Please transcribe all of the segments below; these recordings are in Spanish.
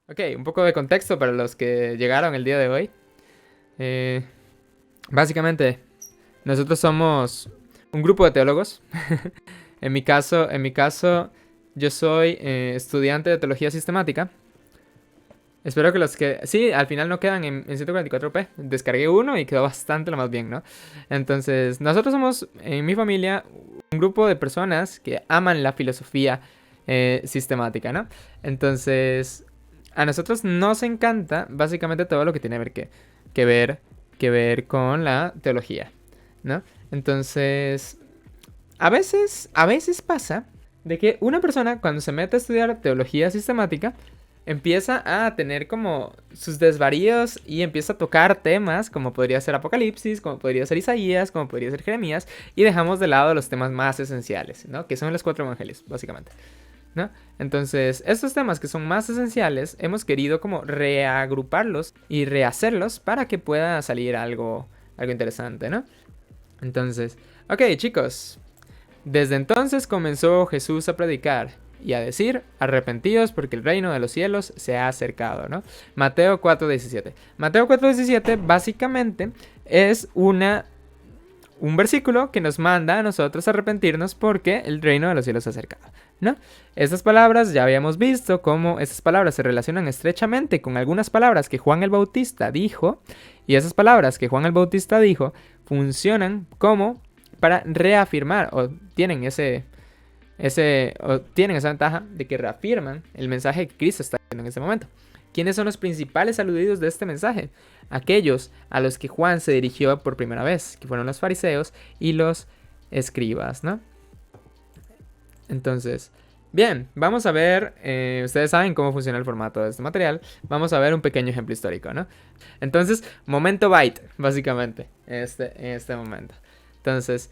Ok, un poco de contexto para los que llegaron el día de hoy. Eh, Básicamente, nosotros somos un grupo de teólogos. En mi caso, yo soy estudiante de teología sistemática. Espero que los que... Sí, al final no quedan en 144p. Descargué uno y quedó bastante lo más bien, ¿no? Entonces, nosotros somos, en mi familia, un grupo de personas que aman la filosofía sistemática, ¿no? Entonces, a nosotros nos encanta básicamente todo lo que tiene que ver, que ver con la teología, ¿no? Entonces, a veces pasa de que una persona cuando se mete a estudiar teología sistemática empieza a tener como sus desvaríos y empieza a tocar temas como podría ser Apocalipsis, como podría ser Isaías, como podría ser Jeremías, y dejamos de lado los temas más esenciales, ¿no? Que son los cuatro evangelios, básicamente, ¿no? Entonces, estos temas que son más esenciales, hemos querido como reagruparlos y rehacerlos para que pueda salir algo interesante, ¿no? Entonces, ok, chicos, desde entonces comenzó Jesús a predicar y a decir, arrepentidos porque el reino de los cielos se ha acercado, ¿no? Mateo 4:17. Mateo 4:17 básicamente es un versículo que nos manda a nosotros a arrepentirnos porque el reino de los cielos se ha acercado, ¿no? Estas palabras ya habíamos visto cómo estas palabras se relacionan estrechamente con algunas palabras que Juan el Bautista dijo, y esas palabras que Juan el Bautista dijo funcionan como para reafirmar o tienen tienen esa ventaja de que reafirman el mensaje que Cristo está diciendo en ese momento. ¿Quiénes son los principales aludidos de este mensaje? Aquellos a los que Juan se dirigió por primera vez, que fueron los fariseos y los escribas, ¿no? Entonces, bien, vamos a ver, ustedes saben cómo funciona el formato de este material, vamos a ver un pequeño ejemplo histórico, ¿no? Entonces, momento byte, básicamente, en este momento. Entonces,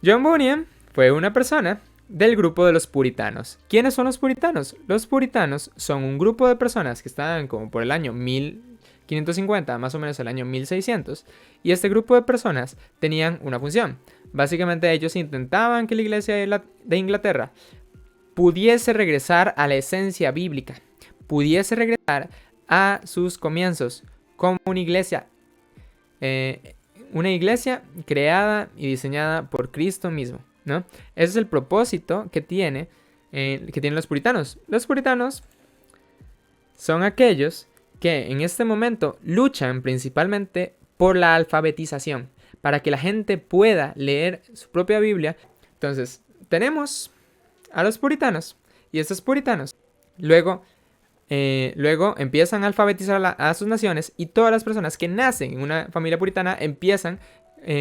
John Bunyan fue una persona del grupo de los puritanos. ¿Quiénes son los puritanos? Los puritanos son un grupo de personas que estaban como por el año 1550, más o menos el año 1600, y este grupo de personas tenían una función. Básicamente ellos intentaban que la iglesia de Inglaterra pudiese regresar a la esencia bíblica, pudiese regresar a sus comienzos como una iglesia creada y diseñada por Cristo mismo, ¿no? Ese es el propósito que tienen los puritanos. Los puritanos son aquellos que en este momento luchan principalmente por la alfabetización, para que la gente pueda leer su propia Biblia. Entonces, tenemos a los puritanos, y estos puritanos luego empiezan a alfabetizar a sus naciones, y todas las personas que nacen en una familia puritana empiezan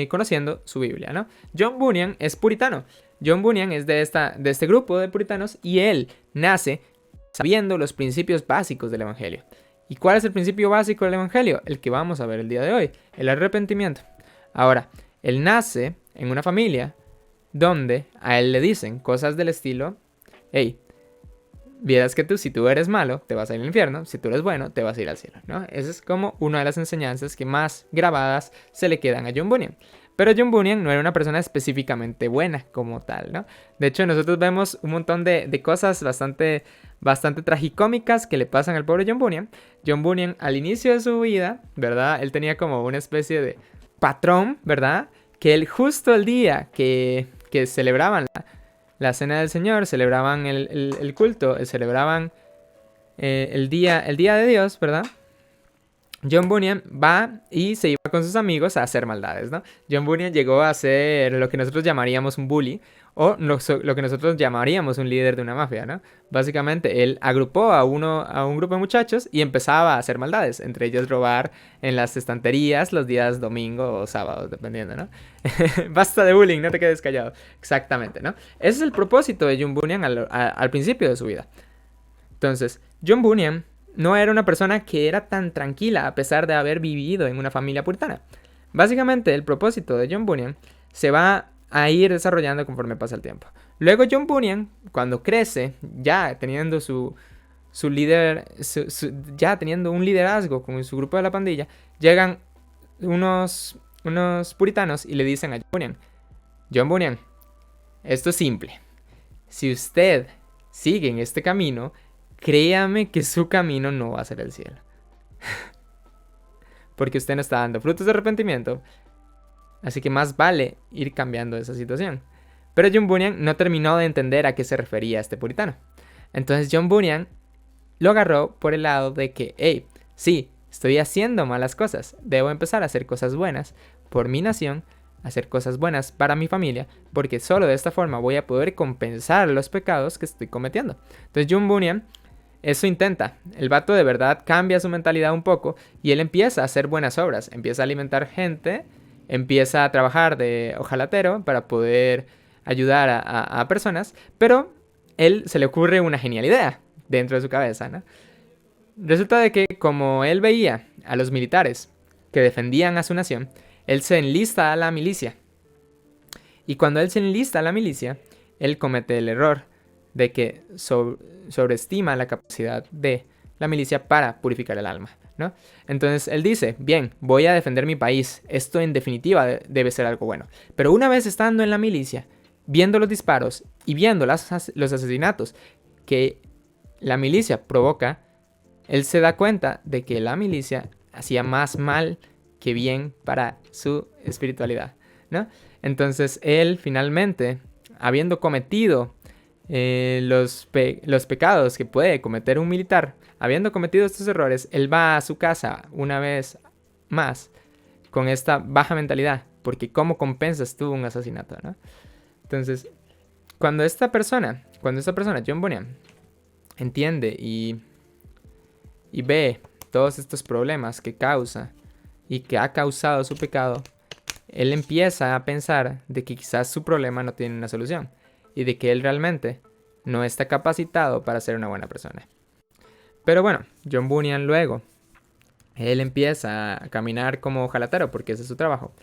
conociendo su Biblia, ¿no? John Bunyan es puritano. John Bunyan es de este grupo de puritanos y él nace sabiendo los principios básicos del Evangelio. ¿Y cuál es el principio básico del Evangelio? El que vamos a ver el día de hoy, el arrepentimiento. Ahora, él nace en una familia donde a él le dicen cosas del estilo, hey, vieras que si tú eres malo, te vas a ir al infierno, si tú eres bueno, te vas a ir al cielo, ¿no? Esa es como una de las enseñanzas que más grabadas se le quedan a John Bunyan. Pero John Bunyan no era una persona específicamente buena como tal, ¿no? De hecho, nosotros vemos un montón de cosas bastante tragicómicas que le pasan al pobre John Bunyan. John Bunyan, al inicio de su vida, ¿verdad? Él tenía como una especie de patrón, ¿verdad? Que él justo el día que celebraban la cena del Señor, celebraban el culto, celebraban el día de Dios, ¿verdad? John Bunyan va y se iba con sus amigos a hacer maldades, ¿no? John Bunyan llegó a ser lo que nosotros llamaríamos un bully o lo que nosotros llamaríamos un líder de una mafia, ¿no? Básicamente él agrupó a un grupo de muchachos y empezaba a hacer maldades, entre ellos robar en las estanterías los días domingo o sábados, dependiendo, ¿no? Basta de bullying, no te quedes callado. Exactamente, ¿no? Ese es el propósito de John Bunyan al principio de su vida. Entonces, John Bunyan no era una persona que era tan tranquila a pesar de haber vivido en una familia puritana. Básicamente, el propósito de John Bunyan se va a ir desarrollando conforme pasa el tiempo. Luego John Bunyan, cuando crece, ya teniendo ya teniendo un liderazgo con su grupo de la pandilla, llegan unos puritanos y le dicen a John Bunyan, esto es simple. Si usted sigue en este camino, créame que su camino no va a ser el cielo. Porque usted no está dando frutos de arrepentimiento. Así que más vale ir cambiando esa situación. Pero John Bunyan no terminó de entender a qué se refería este puritano. Entonces John Bunyan lo agarró por el lado de que, hey, sí, estoy haciendo malas cosas. Debo empezar a hacer cosas buenas por mi nación, hacer cosas buenas para mi familia, porque solo de esta forma voy a poder compensar los pecados que estoy cometiendo. Entonces John Bunyan eso intenta. El vato de verdad cambia su mentalidad un poco y él empieza a hacer buenas obras. Empieza a alimentar gente, empieza a trabajar de ojalatero para poder ayudar a personas, pero él se le ocurre una genial idea dentro de su cabeza, ¿no? Resulta de que como él veía a los militares que defendían a su nación, él se enlista a la milicia. Y cuando él se enlista a la milicia, él comete el error de que sobreestima la capacidad de la milicia para purificar el alma, ¿no? Entonces él dice, bien, voy a defender mi país, esto en definitiva debe ser algo bueno. Pero una vez estando en la milicia, viendo los disparos y viendo los asesinatos que la milicia provoca, él se da cuenta de que la milicia hacía más mal que bien para su espiritualidad, ¿no? Entonces él finalmente, habiendo cometido los pecados que puede cometer un militar, habiendo cometido estos errores, él va a su casa una vez más con esta baja mentalidad, porque ¿cómo compensas tú un asesinato, ¿no? Entonces, cuando esta persona, John Bunyan, entiende y ve todos estos problemas que causa y que ha causado su pecado, él empieza a pensar de que quizás su problema no tiene una solución y de que él realmente no está capacitado para ser una buena persona. Pero bueno, John Bunyan luego, él empieza a caminar como ojalatero porque ese es su trabajo.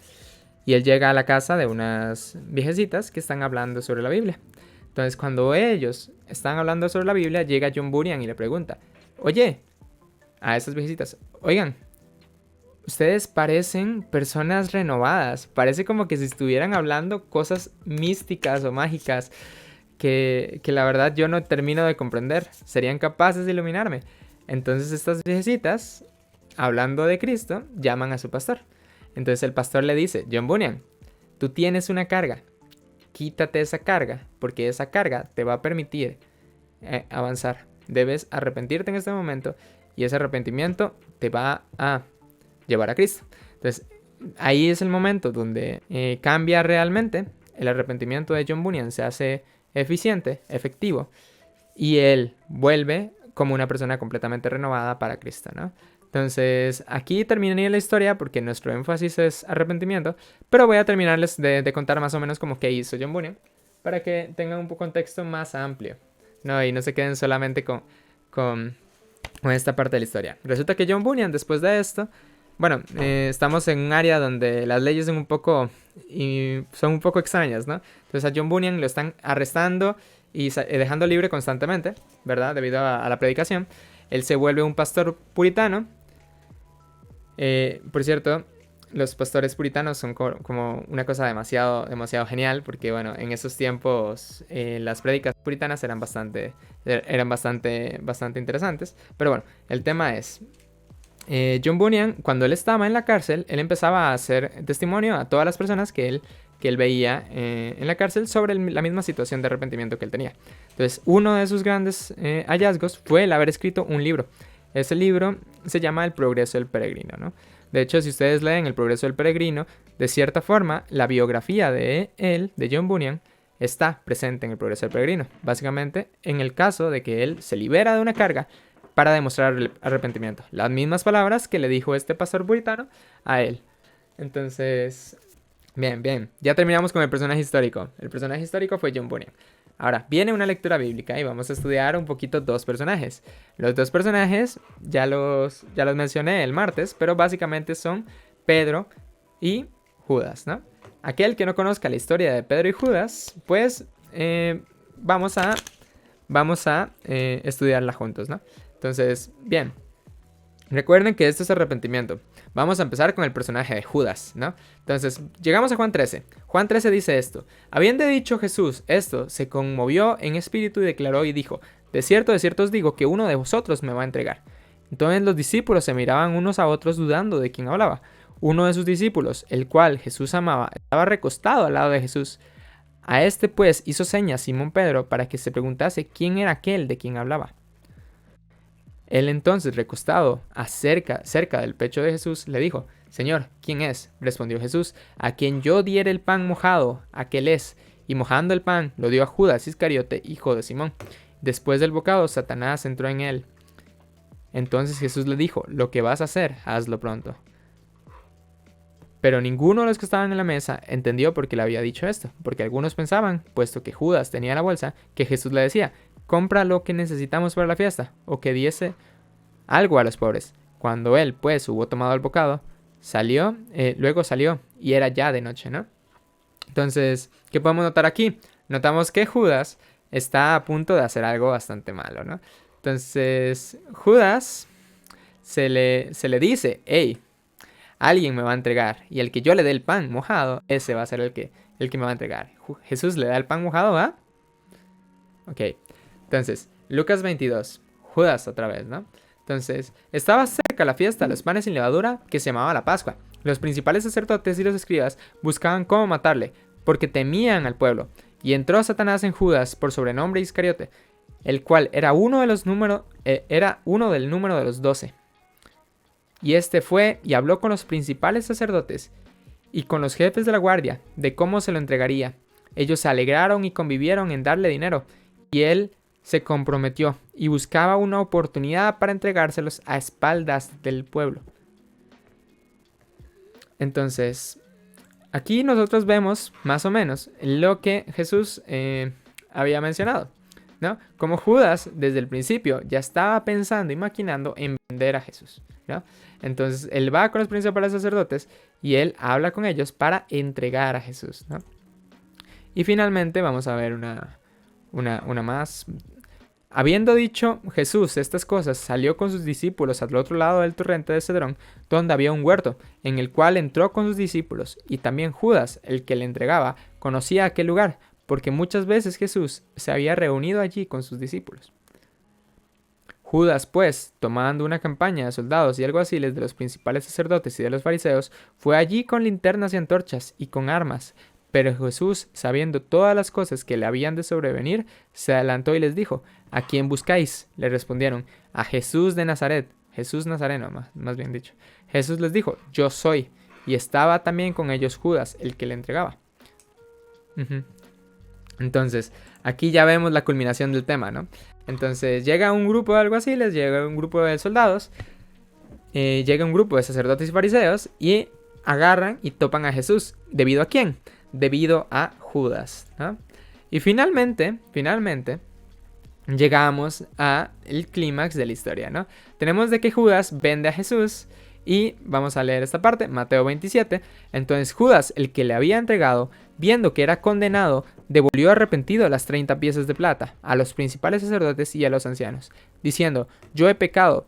Y él llega a la casa de unas viejecitas que están hablando sobre la Biblia. Entonces cuando ellos están hablando sobre la Biblia, llega John Bunyan y le pregunta, oye, a esas viejecitas, oigan, ustedes parecen personas renovadas, parece como que si estuvieran hablando cosas místicas o mágicas que la verdad yo no termino de comprender, serían capaces de iluminarme. Entonces estas viejecitas, hablando de Cristo, llaman a su pastor. Entonces el pastor le dice, John Bunyan, tú tienes una carga, quítate esa carga, porque esa carga te va a permitir avanzar. Debes arrepentirte en este momento y ese arrepentimiento te va a llevar a Cristo. Entonces ahí es el momento donde cambia realmente. El arrepentimiento de John Bunyan se hace eficiente, efectivo, y él vuelve como una persona completamente renovada para Cristo, ¿no? Entonces, aquí terminaría la historia porque nuestro énfasis es arrepentimiento, pero voy a terminarles de contar más o menos como qué hizo John Bunyan para que tengan un contexto más amplio, ¿no? Y no se queden solamente con esta parte de la historia. Resulta que John Bunyan, después de esto, bueno, estamos en un área donde las leyes son un poco extrañas, ¿no? Entonces a John Bunyan lo están arrestando y dejando libre constantemente, ¿verdad? Debido a la predicación. Él se vuelve un pastor puritano. Por cierto, los pastores puritanos son como una cosa demasiado genial, porque bueno, en esos tiempos las prédicas puritanas eran bastante interesantes. Pero bueno, el tema es, John Bunyan, cuando él estaba en la cárcel, él empezaba a hacer testimonio a todas las personas que él veía en la cárcel sobre la misma situación de arrepentimiento que él tenía. Entonces, uno de sus grandes hallazgos fue el haber escrito un libro. Ese libro se llama El Progreso del Peregrino, ¿no? De hecho, si ustedes leen El Progreso del Peregrino, de cierta forma, la biografía de John Bunyan, está presente en El Progreso del Peregrino. Básicamente, en el caso de que él se libera de una carga para demostrar arrepentimiento. Las mismas palabras que le dijo este pastor puritano a él. Entonces, bien. Ya terminamos con el personaje histórico. El personaje histórico fue John Bunyan. Ahora, viene una lectura bíblica y vamos a estudiar un poquito dos personajes. Los dos personajes ya los mencioné el martes, pero básicamente son Pedro y Judas, ¿no? Aquel que no conozca la historia de Pedro y Judas, pues vamos a estudiarla juntos, ¿no? Entonces, bien. Recuerden que esto es arrepentimiento. Vamos a empezar con el personaje de Judas, ¿no? Entonces, llegamos a Juan 13. Juan 13 dice esto. Habiendo dicho Jesús esto, se conmovió en espíritu y declaró y dijo, de cierto os digo que uno de vosotros me va a entregar. Entonces los discípulos se miraban unos a otros dudando de quién hablaba. Uno de sus discípulos, el cual Jesús amaba, estaba recostado al lado de Jesús. A este pues hizo señas Simón Pedro para que se preguntase quién era aquel de quien hablaba. Él entonces, recostado cerca del pecho de Jesús, le dijo: Señor, ¿quién es? Respondió Jesús: a quien yo diere el pan mojado, aquel es. Y mojando el pan, lo dio a Judas Iscariote, hijo de Simón. Después del bocado, Satanás entró en él. Entonces Jesús le dijo: lo que vas a hacer, hazlo pronto. Pero ninguno de los que estaban en la mesa entendió por qué le había dicho esto, porque algunos pensaban, puesto que Judas tenía la bolsa, que Jesús le decía: compra lo que necesitamos para la fiesta, o que diese algo a los pobres. Cuando él, pues, hubo tomado el bocado, luego salió, y era ya de noche, ¿no? Entonces, ¿qué podemos notar aquí? Notamos que Judas está a punto de hacer algo bastante malo, ¿no? Entonces, Judas se le dice: hey, alguien me va a entregar, y el que yo le dé el pan mojado, ese va a ser el que me va a entregar. Jesús le da el pan mojado, ¿va? Ok, entonces, Lucas 22, Judas otra vez, ¿no? Entonces, estaba cerca la fiesta de los panes sin levadura, que se llamaba la Pascua. Los principales sacerdotes y los escribas buscaban cómo matarle, porque temían al pueblo. Y entró Satanás en Judas, por sobrenombre Iscariote, el cual era uno del número de los 12. Y este fue y habló con los principales sacerdotes y con los jefes de la guardia de cómo se lo entregaría. Ellos se alegraron y convivieron en darle dinero, y él se comprometió y buscaba una oportunidad para entregárselos a espaldas del pueblo. Entonces, aquí nosotros vemos más o menos lo que Jesús había mencionado, ¿no? Como Judas desde el principio ya estaba pensando y maquinando en vender a Jesús, ¿no? Entonces él va con los principales sacerdotes y él habla con ellos para entregar a Jesús, ¿no? Y finalmente vamos a ver una más. Habiendo dicho Jesús estas cosas, salió con sus discípulos al otro lado del torrente de Cedrón, donde había un huerto, en el cual entró con sus discípulos, y también Judas, el que le entregaba, conocía aquel lugar, porque muchas veces Jesús se había reunido allí con sus discípulos. Judas, pues, tomando una campaña de soldados y alguaciles de los principales sacerdotes y de los fariseos, fue allí con linternas y antorchas y con armas. Pero Jesús, sabiendo todas las cosas que le habían de sobrevenir, se adelantó y les dijo: ¿a quién buscáis? Le respondieron: a Jesús de Nazaret. Jesús Nazareno, más bien dicho. Jesús les dijo: yo soy. Y estaba también con ellos Judas, el que le entregaba. Entonces, aquí ya vemos la culminación del tema, ¿no? Entonces, llega un grupo de alguaciles, llega un grupo de soldados, llega un grupo de sacerdotes y fariseos, y agarran y topan a Jesús. ¿Debido a quién? Debido a Judas, ¿no? Y finalmente, llegamos a el clímax de la historia, ¿no? Tenemos de que Judas vende a Jesús, y vamos a leer esta parte, Mateo 27. Entonces Judas, el que le había entregado, viendo que era condenado, devolvió arrepentido las 30 piezas de plata a los principales sacerdotes y a los ancianos, diciendo: yo he pecado,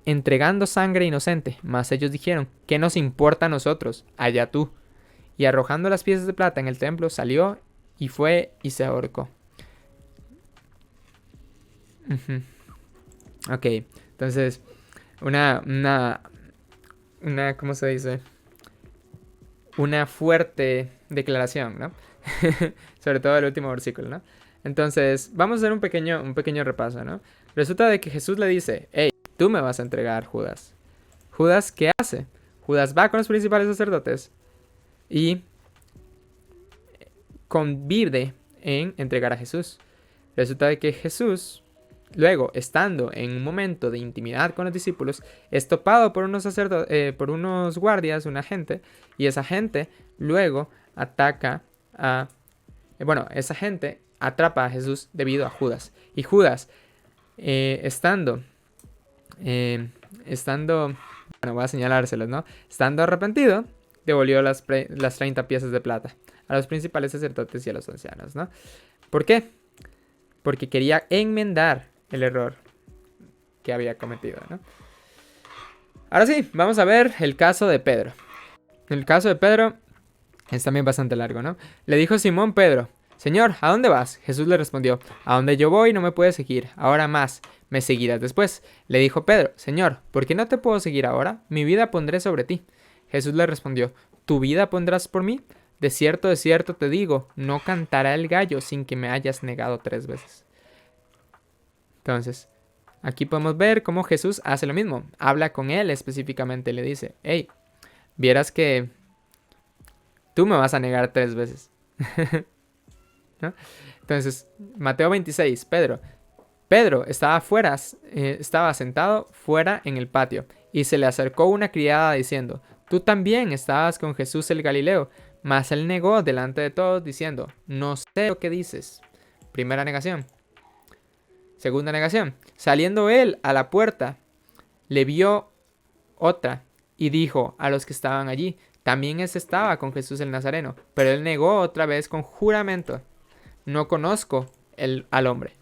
entregando sangre inocente. Mas ellos dijeron: ¿qué nos importa a nosotros? Allá tú. Y arrojando las piezas de plata en el templo, salió y fue y se ahorcó. Ok, entonces, ¿cómo se dice? Una fuerte declaración, ¿no? Sobre todo el último versículo, ¿no? Entonces, vamos a hacer un pequeño repaso, ¿no? Resulta de que Jesús le dice: hey, tú me vas a entregar, Judas. ¿Judas qué hace? Judas va con los principales sacerdotes y convive en entregar a Jesús. Resulta de que Jesús, luego, estando en un momento de intimidad con los discípulos, es topado por unos guardias, una gente, y esa gente luego esa gente atrapa a Jesús debido a Judas. Y Judas, estando, voy a señalárselos, ¿no? Estando arrepentido, devolvió las 30 piezas de plata a los principales sacerdotes y a los ancianos, ¿no? ¿Por qué? Porque quería enmendar el error que había cometido, ¿no? Ahora sí, vamos a ver el caso de Pedro. El caso de Pedro es también bastante largo, ¿no? Le dijo Simón Pedro: Señor, ¿a dónde vas? Jesús le respondió, a donde yo voy no me puedes seguir, ahora más, me seguirás después. Le dijo Pedro, Señor, ¿por qué no te puedo seguir ahora? Mi vida pondré sobre ti. Jesús le respondió, ¿tu vida pondrás por mí? De cierto te digo, no cantará el gallo sin que me hayas negado 3 veces. Entonces, aquí podemos ver cómo Jesús hace lo mismo. Habla con él específicamente, le dice, hey, vieras que tú me vas a negar 3 veces. ¿No? Entonces, Mateo 26, Pedro estaba sentado fuera en el patio, y se le acercó una criada diciendo, tú también estabas con Jesús el Galileo. Mas él negó delante de todos diciendo, no sé lo que dices. Primera negación. Segunda negación. Saliendo él a la puerta, le vio otra y dijo a los que estaban allí, también ese estaba con Jesús el Nazareno. Pero él negó otra vez con juramento, no conozco al hombre.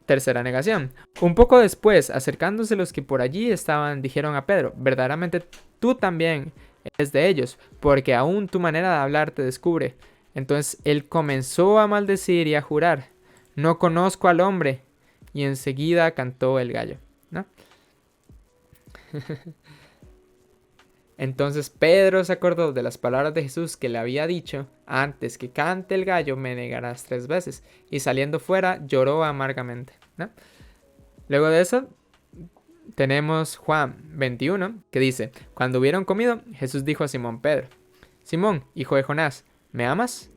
Tercera negación. Un poco después, acercándose los que por allí estaban, dijeron a Pedro, verdaderamente tú también eres de ellos, porque aún tu manera de hablar te descubre. Entonces él comenzó a maldecir y a jurar, no conozco al hombre, y enseguida cantó el gallo, ¿no? Entonces Pedro se acordó de las palabras de Jesús que le había dicho, antes que cante el gallo me negarás 3 veces, y saliendo fuera lloró amargamente, ¿no? Luego de eso tenemos Juan 21 que dice, cuando hubieron comido, Jesús dijo a Simón Pedro, Simón, hijo de Jonás, ¿me amas?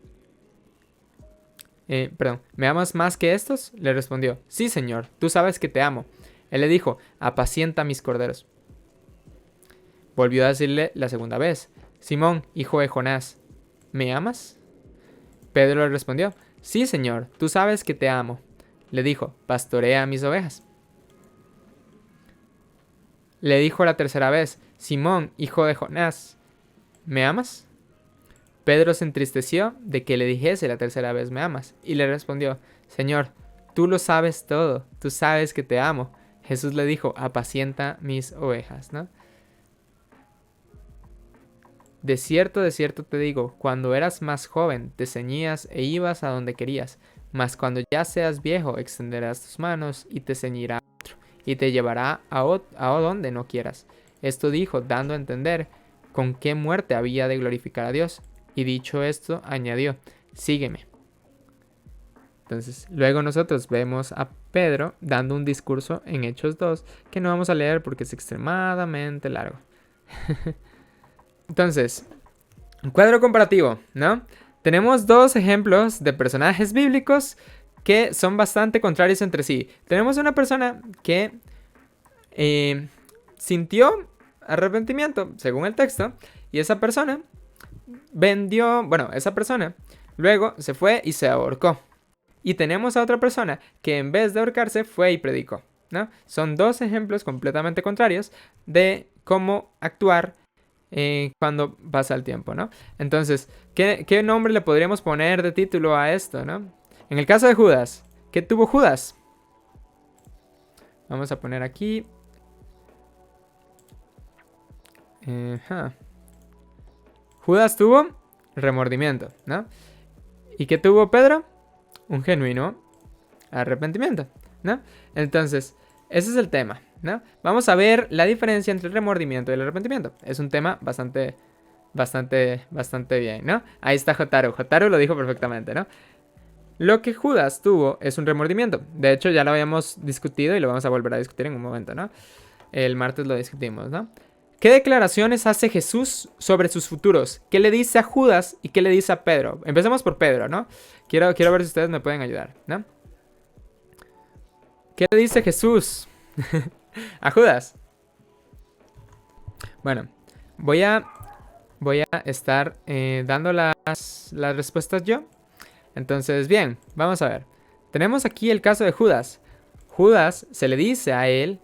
¿Me amas más que estos? Le respondió, sí, Señor, tú sabes que te amo. Él le dijo, apacienta mis corderos. Volvió a decirle la segunda vez, Simón, hijo de Jonás, ¿me amas? Pedro le respondió, sí, Señor, tú sabes que te amo. Le dijo, pastorea mis ovejas. Le dijo la tercera vez, Simón, hijo de Jonás, ¿me amas? Pedro se entristeció de que le dijese la tercera vez, ¿me amas? Y le respondió, Señor, tú lo sabes todo, tú sabes que te amo. Jesús le dijo, apacienta mis ovejas, ¿no? De cierto te digo, cuando eras más joven, te ceñías e ibas a donde querías, mas cuando ya seas viejo, extenderás tus manos y te ceñirá otro, y te llevará a donde no quieras. Esto dijo, dando a entender con qué muerte había de glorificar a Dios. Y dicho esto, añadió, sígueme. Entonces, luego nosotros vemos a Pedro dando un discurso en Hechos 2, que no vamos a leer porque es extremadamente largo. Entonces, un cuadro comparativo, ¿no? Tenemos 2 ejemplos de personajes bíblicos que son bastante contrarios entre sí. Tenemos una persona que sintió arrepentimiento, según el texto, y esa persona luego se fue y se ahorcó. Y tenemos a otra persona que en vez de ahorcarse fue y predicó, ¿no? Son 2 ejemplos completamente contrarios de cómo actuar cuando pasa el tiempo, ¿no? Entonces, ¿qué nombre le podríamos poner de título a esto, ¿no? En el caso de Judas, ¿qué tuvo Judas? Vamos a poner aquí. Judas tuvo remordimiento, ¿no? ¿Y qué tuvo Pedro? Un genuino arrepentimiento, ¿no? Entonces, ese es el tema, ¿no? Vamos a ver la diferencia entre el remordimiento y el arrepentimiento. Es un tema bastante bien, ¿no? Ahí está Jotaro. Jotaro lo dijo perfectamente, ¿no? Lo que Judas tuvo es un remordimiento. De hecho, ya lo habíamos discutido y lo vamos a volver a discutir en un momento, ¿no? El martes lo discutimos, ¿no? ¿Qué declaraciones hace Jesús sobre sus futuros? ¿Qué le dice a Judas y qué le dice a Pedro? Empecemos por Pedro, ¿no? Quiero ver si ustedes me pueden ayudar, ¿no? ¿Qué le dice Jesús a Judas? Bueno, voy a estar dando las respuestas yo. Entonces, bien, vamos a ver. Tenemos aquí el caso de Judas. Judas se le dice a él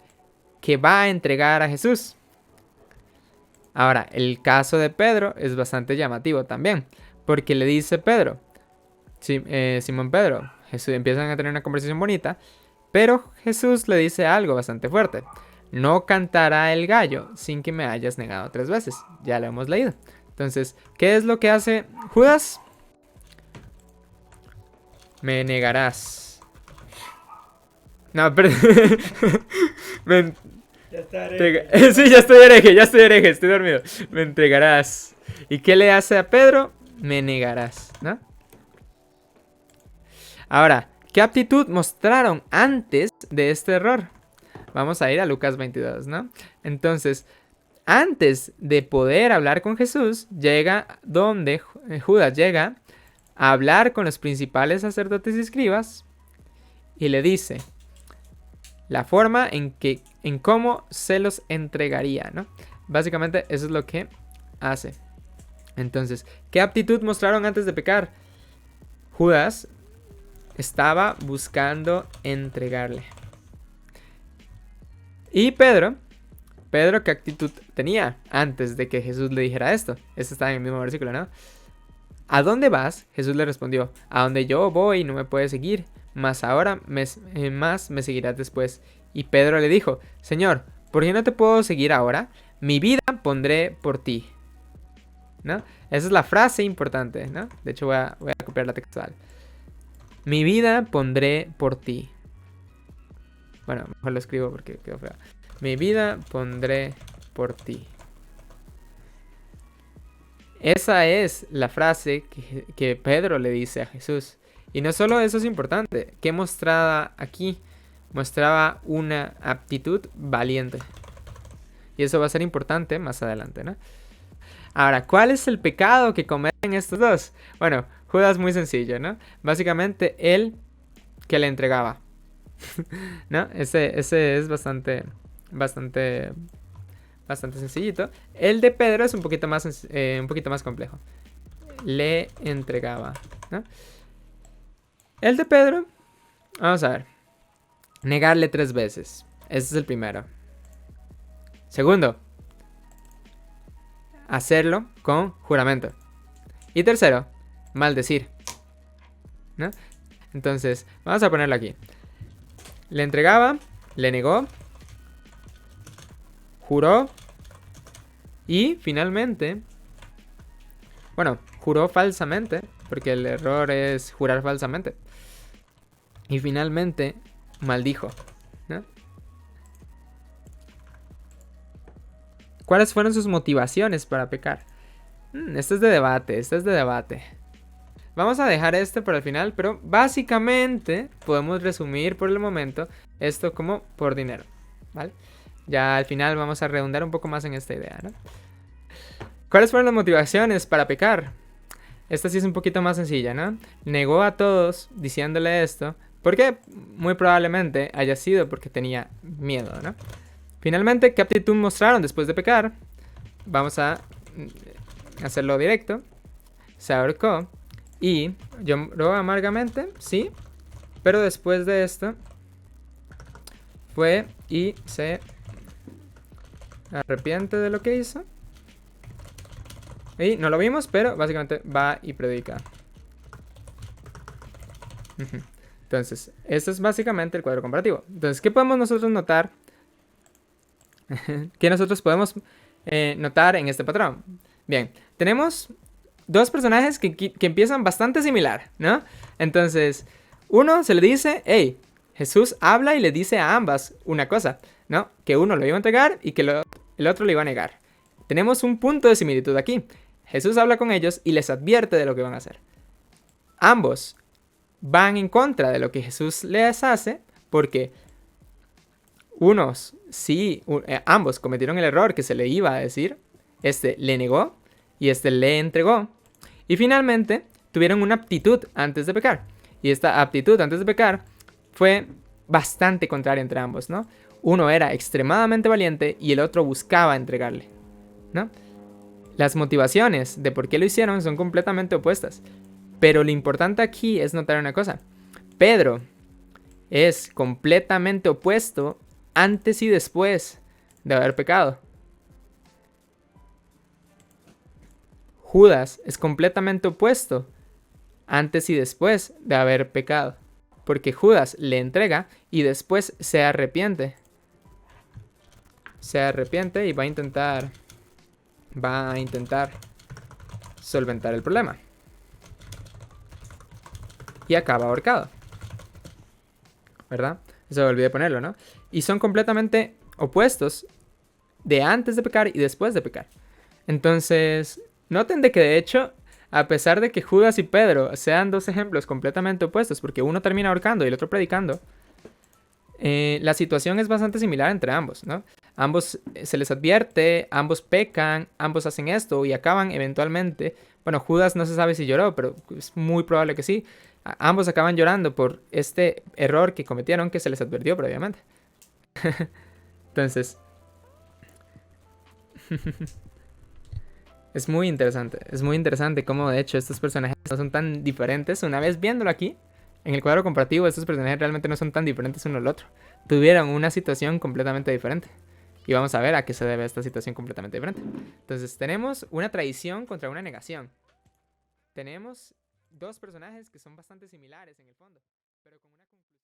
que va a entregar a Jesús. Ahora, el caso de Pedro es bastante llamativo también, porque le dice Pedro, Simón Pedro, Jesús, empiezan a tener una conversación bonita, pero Jesús le dice algo bastante fuerte. No cantará el gallo sin que me hayas negado 3 veces. Ya lo hemos leído. Entonces, ¿qué es lo que hace Judas? me negarás. No, pero... Ya está hereje. Sí, ya estoy hereje, estoy dormido. Me entregarás. ¿Y qué le hace a Pedro? Me negarás, ¿no? Ahora, ¿qué aptitud mostraron antes de este error? Vamos a ir a Lucas 22, ¿no? Entonces, antes de poder hablar con Jesús, llega donde Judas llega a hablar con los principales sacerdotes y escribas y le dice la forma en cómo se los entregaría, ¿no? Básicamente eso es lo que hace. Entonces, ¿qué aptitud mostraron antes de pecar? Judas estaba buscando entregarle. Y Pedro, ¿qué actitud tenía antes de que Jesús le dijera esto? Esto está en el mismo versículo, ¿no? ¿A dónde vas? Jesús le respondió, a donde yo voy no me puedes seguir, mas ahora más me seguirás después. Y Pedro le dijo, Señor, ¿por qué no te puedo seguir ahora? Mi vida pondré por ti. ¿No? Esa es la frase importante, ¿no? De hecho voy a copiar la textual. Mi vida pondré por ti. Bueno, mejor lo escribo porque quedó feo. Mi vida pondré por ti. Esa es la frase que Pedro le dice a Jesús. Y no solo eso es importante. ¿Qué mostraba aquí? Mostraba una aptitud valiente. Y eso va a ser importante más adelante, ¿no? Ahora, ¿cuál es el pecado que cometen estos dos? Bueno, Judas muy sencillo, ¿no? Básicamente, él que le entregaba. ¿No? Ese es bastante sencillito. El de Pedro es un poquito más complejo. Le entregaba, ¿no? El de Pedro, vamos a ver. Negarle 3 veces. Ese es el primero. Segundo, hacerlo con juramento. Y tercero, maldecir, ¿no? Entonces, vamos a ponerlo aquí. Le entregaba, le negó, juró y finalmente, bueno, juró falsamente, porque el error es jurar falsamente. Y finalmente maldijo, ¿no? ¿Cuáles fueron sus motivaciones para pecar? Este es de debate. Vamos a dejar para el final, pero básicamente podemos resumir por el momento esto como por dinero, ¿vale? Ya al final vamos a redundar un poco más en esta idea, ¿no? ¿Cuáles fueron las motivaciones para pecar? Esta sí es un poquito más sencilla, ¿no? Negó a todos diciéndole esto, porque muy probablemente haya sido porque tenía miedo, ¿no? Finalmente, ¿qué aptitud mostraron después de pecar? Vamos a hacerlo directo. Se ahorcó y lloró amargamente, sí, pero después de esto fue y se arrepiente de lo que hizo. Y no lo vimos, pero básicamente va y predica. Entonces, esto es básicamente el cuadro comparativo. Entonces, ¿qué podemos nosotros notar? ¿Qué nosotros podemos notar en este patrón? Bien, tenemos dos personajes que empiezan bastante similar, ¿no? Entonces, uno se le dice, hey, Jesús habla y le dice a ambas una cosa, ¿no? Que uno lo iba a entregar y que el otro lo iba a negar. Tenemos un punto de similitud aquí. Jesús habla con ellos y les advierte de lo que van a hacer. Ambos van en contra de lo que Jesús les hace porque ambos cometieron el error que se le iba a decir. Este le negó y este le entregó. Y finalmente tuvieron una aptitud antes de pecar. Y esta aptitud antes de pecar fue bastante contraria entre ambos, ¿no? Uno era extremadamente valiente y el otro buscaba entregarle, ¿no? Las motivaciones de por qué lo hicieron son completamente opuestas. Pero lo importante aquí es notar una cosa. Pedro es completamente opuesto antes y después de haber pecado. Judas es completamente opuesto antes y después de haber pecado. Porque Judas le entrega y después se arrepiente. Se arrepiente y va a intentar solventar el problema. y acaba ahorcado, ¿verdad? Eso olvidé ponerlo, ¿no? Y son completamente opuestos de antes de pecar y después de pecar. Entonces, noten de que de hecho, a pesar de que Judas y Pedro sean dos ejemplos completamente opuestos, porque uno termina ahorcando y el otro predicando, la situación es bastante similar entre ambos, ¿no? Ambos se les advierte, ambos pecan, ambos hacen esto y acaban eventualmente. Bueno, Judas no se sabe si lloró, pero es muy probable que sí. Ambos acaban llorando por este error que cometieron que se les advirtió previamente. Entonces, es muy interesante cómo de hecho estos personajes no son tan diferentes. Una vez viéndolo aquí, en el cuadro comparativo, estos personajes realmente no son tan diferentes uno al otro. Tuvieron una situación completamente diferente. Y vamos a ver a qué se debe esta situación completamente diferente. Entonces tenemos una traición contra una negación. Tenemos dos personajes que son bastante similares en el fondo, pero con una conclusión.